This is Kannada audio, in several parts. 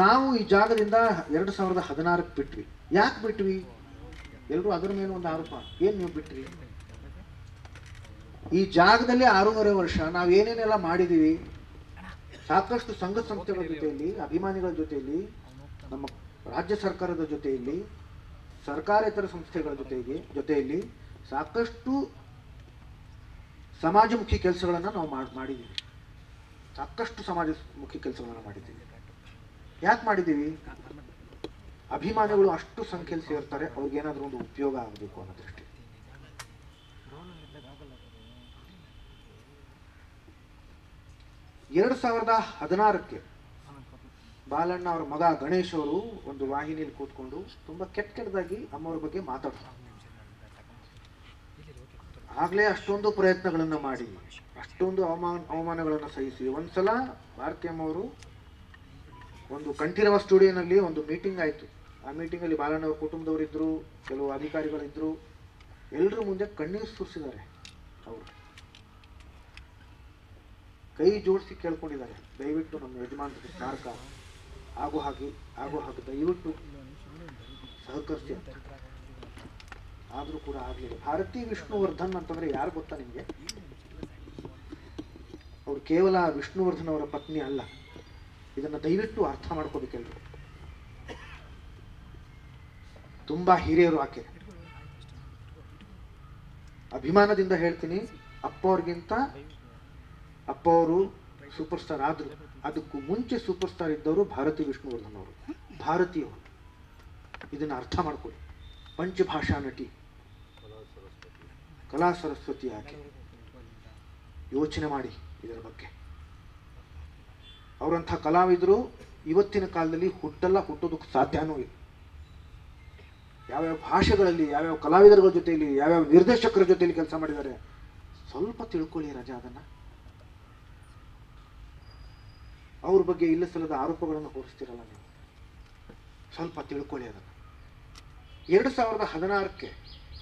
ನಾವು ಈ ಜಾಗದಿಂದ 2016ಕ್ಕೆ ಬಿಟ್ವಿ. ಯಾಕೆ ಬಿಟ್ವಿ? ಎಲ್ಲರೂ ಅದರ ಮೇಲೆ ಒಂದು ಆರೋಪ, ಏನು ನೀವು ಬಿಟ್ರಿ? ಈ ಜಾಗದಲ್ಲಿ 6.5 ವರ್ಷ ನಾವು ಏನೇನೆಲ್ಲ ಮಾಡಿದ್ದೀವಿ, ಸಾಕಷ್ಟು ಸಂಘ ಸಂಸ್ಥೆಗಳ ಜೊತೆಯಲ್ಲಿ, ಅಭಿಮಾನಿಗಳ ಜೊತೆಯಲ್ಲಿ, ನಮ್ಮ ರಾಜ್ಯ ಸರ್ಕಾರದ ಜೊತೆಯಲ್ಲಿ, ಸರ್ಕಾರೇತರ ಸಂಸ್ಥೆಗಳ ಜೊತೆಯಲ್ಲಿ ಸಾಕಷ್ಟು ಸಮಾಜಮುಖಿ ಕೆಲಸಗಳನ್ನು ನಾವು ಮಾಡಿದ್ದೀವಿ. ಸಾಕಷ್ಟು ಸಮಾಜಮುಖಿ ಕೆಲಸಗಳನ್ನು ಮಾಡಿದ್ದೀವಿ. ಯಾಕೆ ಮಾಡಿದ್ದೀವಿ? ಅಭಿಮಾನಿಗಳು ಅಷ್ಟು ಸಂಖ್ಯೆಯಲ್ಲಿ ಸೇರ್ತಾರೆ, ಅವ್ರಿಗೇನಾದ್ರೂ ಒಂದು ಉಪಯೋಗ ಆಗಬೇಕು ಅನ್ನೋ ದೃಷ್ಟಿ. ಎರಡು 2016ಕ್ಕೆ ಬಾಲಣ್ಣ ಅವರ ಮಗ ಗಣೇಶ್ ಅವರು ಒಂದು ವಾಹಿನಿಯಲ್ಲಿ ಕೂತ್ಕೊಂಡು ತುಂಬಾ ಕೆಟ್ಟದಾಗಿ ಅಮ್ಮವ್ರ ಬಗ್ಗೆ ಮಾತಾಡ್ತಾರೆ. ಆಗ್ಲೇ ಅಷ್ಟೊಂದು ಪ್ರಯತ್ನಗಳನ್ನ ಮಾಡಿ, ಅಷ್ಟೊಂದು ಅವಮಾನಗಳನ್ನು ಸಹಿಸಿ, ಒಂದ್ಸಲ ಭಾರತಿ ಅಮ್ಮವರು ಒಂದು ಕಂಠೀರವ ಸ್ಟುಡಿಯೋನಲ್ಲಿ ಒಂದು ಮೀಟಿಂಗ್ ಆಯಿತು. ಆ ಮೀಟಿಂಗಲ್ಲಿ ಬಾಲಣ್ಣ ಅವ್ರ ಕುಟುಂಬದವರಿದ್ದರು, ಕೆಲವು ಅಧಿಕಾರಿಗಳಿದ್ದರು. ಎಲ್ಲರ ಮುಂದೆ ಕಣ್ಣೀರು ಸುರಿಸಿದ್ದಾರೆ. ಅವರು ಕೈ ಜೋಡಿಸಿ ಕೇಳ್ಕೊಂಡಿದ್ದಾರೆ, ದಯವಿಟ್ಟು ನಮ್ಮ ಯಜಮಾನರಿಗೆ ಸ್ಮಾರಕ ಆಗೋ ಹಾಗೆ ದಯವಿಟ್ಟು ಸಹಕರಿಸಿ ಅಂತ. ಆದರೂ ಕೂಡ ಆಗಲಿಲ್ಲ. ಭಾರತಿ ವಿಷ್ಣುವರ್ಧನ್ ಅಂತಂದ್ರೆ ಯಾರು ಗೊತ್ತಾ ನಿಮಗೆ? ಅವ್ರು ಕೇವಲ ವಿಷ್ಣುವರ್ಧನ್ ಅವರ ಪತ್ನಿ ಅಲ್ಲ. ಇದನ್ನ ದಯವಿಟ್ಟು ಅರ್ಥ ಮಾಡ್ಕೋಬೇಕೆಲ್ಲರೂ. ತುಂಬಾ ಹಿರಿಯರು ಆಕೆ. ಅಭಿಮಾನದಿಂದ ಹೇಳ್ತೀನಿ, ಅಪ್ಪ ಅವರು ಸೂಪರ್ ಸ್ಟಾರ್ ಆದ್ರು. ಅದಕ್ಕೂ ಮುಂಚೆ ಸೂಪರ್ ಸ್ಟಾರ್ ಇದ್ದವರು ಭಾರತಿ ವಿಷ್ಣುವರ್ಧನ್ ಅವರು, ಭಾರತೀಯವರು. ಇದನ್ನ ಅರ್ಥ ಮಾಡ್ಕೊಳ್ಳಿ. ಪಂಚಭಾಷಾ ನಟಿ, ಕಲಾ ಸರಸ್ವತಿ ಆಕೆ. ಯೋಚನೆ ಮಾಡಿ ಇದರ ಬಗ್ಗೆ. ಅವರಂಥ ಕಲಾವಿದರು ಇವತ್ತಿನ ಕಾಲದಲ್ಲಿ ಹುಟ್ಟೋದಕ್ಕೆ ಸಾಧ್ಯನೂ ಇಲ್ಲ. ಯಾವ್ಯಾವ ಭಾಷೆಗಳಲ್ಲಿ, ಯಾವ್ಯಾವ ಕಲಾವಿದರ ಜೊತೆಯಲ್ಲಿ, ಯಾವ್ಯಾವ ನಿರ್ದೇಶಕರ ಜೊತೆಯಲ್ಲಿ ಕೆಲಸ ಮಾಡಿದ್ದಾರೆ, ಸ್ವಲ್ಪ ತಿಳ್ಕೊಳ್ಳಿ ರಜಾ. ಅದನ್ನ ಅವ್ರ ಬಗ್ಗೆ ಇಲ್ಲ ಸಲ್ಲದ ಆರೋಪಗಳನ್ನು ಹೊರಿಸ್ತಿರಲ್ಲ ನೀವು, ಸ್ವಲ್ಪ ತಿಳ್ಕೊಳ್ಳಿ ಅದನ್ನು. 2016ಕ್ಕೆ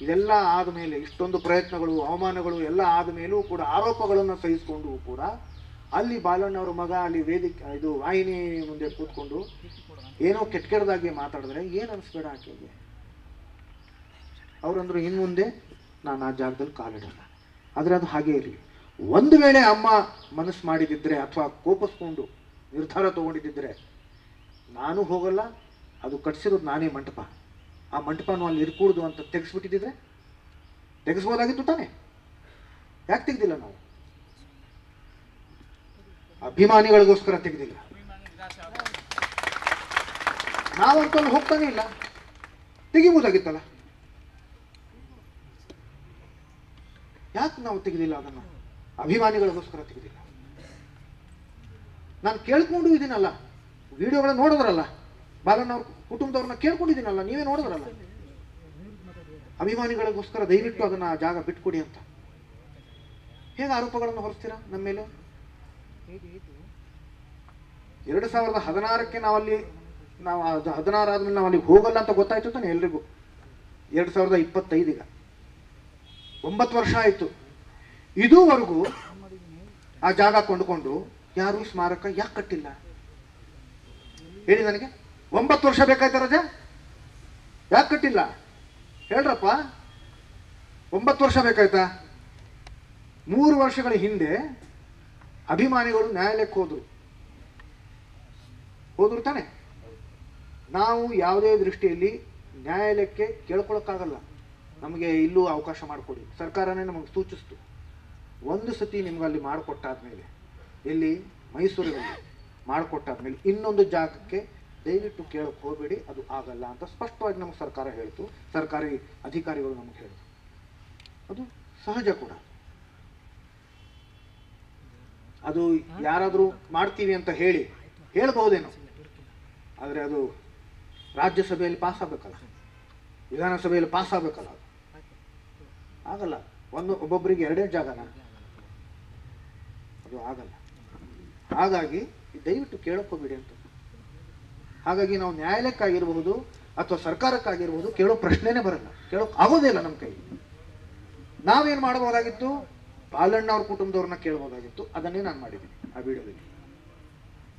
ಇದೆಲ್ಲ ಆದಮೇಲೆ, ಇಷ್ಟೊಂದು ಪ್ರಯತ್ನಗಳು, ಅವಮಾನಗಳು ಎಲ್ಲ ಆದ ಮೇಲೂ ಕೂಡ, ಆರೋಪಗಳನ್ನು ಸಹಿಸಿಕೊಂಡು ಕೂಡ ಅಲ್ಲಿ ಬಾಲಣ್ಣವ್ರ ಮಗ ಅಲ್ಲಿ ಇದು ವಾಹಿನಿ ಮುಂದೆ ಕೂತ್ಕೊಂಡು ಏನೋ ಕೆಟ್ಟದಾಗಿ ಮಾತಾಡಿದ್ರೆ ಏನು ಅನಿಸ್ಬೇಡ ಆಕೆಗೆ. ಅವ್ರಂದ್ರು ಇನ್ನು ಮುಂದೆ ನಾನು ಆ ಜಾಗದಲ್ಲಿ ಕಾಲಿಡಲ್ಲ. ಆದರೆ ಅದು ಹಾಗೆ ಇರಲಿ. ಒಂದು ವೇಳೆ ಅಮ್ಮ ಮನಸ್ಸು ಮಾಡಿದಿದ್ರೆ ಅಥವಾ ಕೋಪಿಸ್ಕೊಂಡು ನಿರ್ಧಾರ ತಗೊಂಡಿದ್ದಿದ್ರೆ, ನಾನು ಹೋಗಲ್ಲ, ಅದು ಕಟ್ಸಿರೋದು ನಾನೇ ಮಂಟಪ, ಆ ಮಂಟಪನೂ ಅಲ್ಲಿ ಇರ್ಕೂಡ್ದು ಅಂತ ತೆಗೆಸ್ಬಿಟ್ಟಿದ್ರೆ ತೆಗೆಸ್ಬೋದಾಗಿತ್ತು ತಾನೆ? ಯಾಕೆ ತೆಗ್ದಿಲ್ಲ ನಾವು? ಅಭಿಮಾನಿಗಳಿಗೋಸ್ಕರ ತೆಗೆದಿಲ್ಲ. ನಾವಂತೂ ಅಲ್ಲಿ ಹೋಗ್ತಾನೆ ಇಲ್ಲ, ತೆಗಿಬೋದಾಗಿತ್ತಲ್ಲ. ಯಾಕೆ ನಾವು ತೆಗೆದಿಲ್ಲ ಅದನ್ನು? ಅಭಿಮಾನಿಗಳಿಗೋಸ್ಕರ ತೆಗೆದಿಲ್ಲ. ನಾನು ಕೇಳ್ಕೊಂಡು ಇದೀನಲ್ಲ, ವಿಡಿಯೋಗಳನ್ನ ನೋಡಿದ್ರಲ್ಲ, ಬಾಲಣ್ಣ ಅವ್ರ ಕುಟುಂಬದವ್ರನ್ನ ಕೇಳ್ಕೊಂಡಿದ್ದೀನಲ್ಲ, ನೀವೇ ನೋಡಿದ್ರಲ್ಲ. ಅಭಿಮಾನಿಗಳಿಗೋಸ್ಕರ ದಯವಿಟ್ಟು ಅದನ್ನ ಜಾಗ ಬಿಟ್ಕೊಡಿ ಅಂತ ಹೇಗೆ ಆರೋಪಗಳನ್ನು ಹೊರಿಸ್ತೀರಾ ನಮ್ಮ ಮೇಲೆ? 2016ಕ್ಕೆ ನಾವು 16 ಆದ್ಮೇಲೆ ನಾವು ಅಲ್ಲಿಗೆ ಹೋಗಲ್ಲ ಅಂತ ಗೊತ್ತಾಯ್ತು ತಾನೆ ಎಲ್ರಿಗೂ. 2025 ಈಗ 9 ವರ್ಷ ಆಯ್ತು. ಇದುವರೆಗೂ ಆ ಜಾಗ ಕೊಂಡುಕೊಂಡು ಯಾರು ಸ್ಮಾರಕ ಯಾಕೆ ಕಟ್ಟಿಲ್ಲ ಹೇಳಿ ನನಗೆ? 9 ವರ್ಷ ಬೇಕಾಯ್ತ ರಜಾ? ಯಾಕೆ ಕಟ್ಟಿಲ್ಲ ಹೇಳ್ರಪ್ಪ? 9 ವರ್ಷ ಬೇಕಾಯ್ತಾ? 3 ವರ್ಷಗಳ ಹಿಂದೆ ಅಭಿಮಾನಿಗಳು ನ್ಯಾಯಾಲಯಕ್ಕೆ ಹೋದ್ರು ತಾನೆ. ನಾವು ಯಾವುದೇ ದೃಷ್ಟಿಯಲ್ಲಿ ನ್ಯಾಯಾಲಯಕ್ಕೆ ಕೇಳ್ಕೊಳಕ್ಕಾಗಲ್ಲ. ನಮಗೆ ಇಲ್ಲೂ ಅವಕಾಶ ಮಾಡಿಕೊಡಿ, ಸರ್ಕಾರನೇ ನಮಗೆ ಸೂಚಿಸ್ತು. ಒಂದು ಸತಿ ನಿಮ್ಗೆ ಅಲ್ಲಿ ಮಾಡಿಕೊಟ್ಟಾದ್ಮೇಲೆ, ಎಲ್ಲಿ ಮೈಸೂರಿನಲ್ಲಿ ಮಾಡಿಕೊಟ್ಟಾದ್ಮೇಲೆ ಇನ್ನೊಂದು ಜಾಗಕ್ಕೆ ದಯವಿಟ್ಟು ಕೇಳಕ್ಕೆ ಹೋಗಬೇಡಿ, ಅದು ಆಗಲ್ಲ ಅಂತ ಸ್ಪಷ್ಟವಾಗಿ ನಮಗೆ ಸರ್ಕಾರ ಹೇಳ್ತು, ಸರ್ಕಾರಿ ಅಧಿಕಾರಿಗಳು ನಮಗೆ ಹೇಳಿದ್ರು. ಅದು ಸಹಜ ಕೂಡ. ಅದು ಯಾರಾದರೂ ಮಾಡ್ತೀವಿ ಅಂತ ಹೇಳ್ಬಹುದೇನೋ, ಆದರೆ ಅದು ರಾಜ್ಯಸಭೆಯಲ್ಲಿ ಪಾಸ್ ಆಗಬೇಕಲ್ಲ, ವಿಧಾನಸಭೆಯಲ್ಲಿ ಪಾಸ್ ಆಗಬೇಕಲ್ಲ. ಅದು ಆಗಲ್ಲ. ಒಬ್ಬೊಬ್ಬರಿಗೆ 2 ಜಾಗನ, ಅದು ಆಗಲ್ಲ. ಹಾಗಾಗಿ ದಯವಿಟ್ಟು ಕೇಳಕ್ಕೆ ಹೋಗ್ಬೇಡಿ ಅಂತ. ಹಾಗಾಗಿ ನಾವು ನ್ಯಾಯಾಲಯಕ್ಕಾಗಿರ್ಬಹುದು ಅಥವಾ ಸರ್ಕಾರಕ್ಕಾಗಿರ್ಬಹುದು ಕೇಳೋ ಪ್ರಶ್ನೆನೇ ಬರಲ್ಲ, ಕೇಳೋಕೆ ಆಗೋದೇ ಇಲ್ಲ ನಮ್ಮ ಕೈ. ನಾವೇನು ಮಾಡಬಹುದಾಗಿತ್ತು? ಬಾಲಣ್ಣ ಅವ್ರ ಕುಟುಂಬದವ್ರನ್ನ ಕೇಳಬಹುದಾಗಿತ್ತು. ಅದನ್ನೇ ನಾನು ಮಾಡಿದ್ದೀನಿ ಆ ವಿಡಿಯೋದಲ್ಲಿ.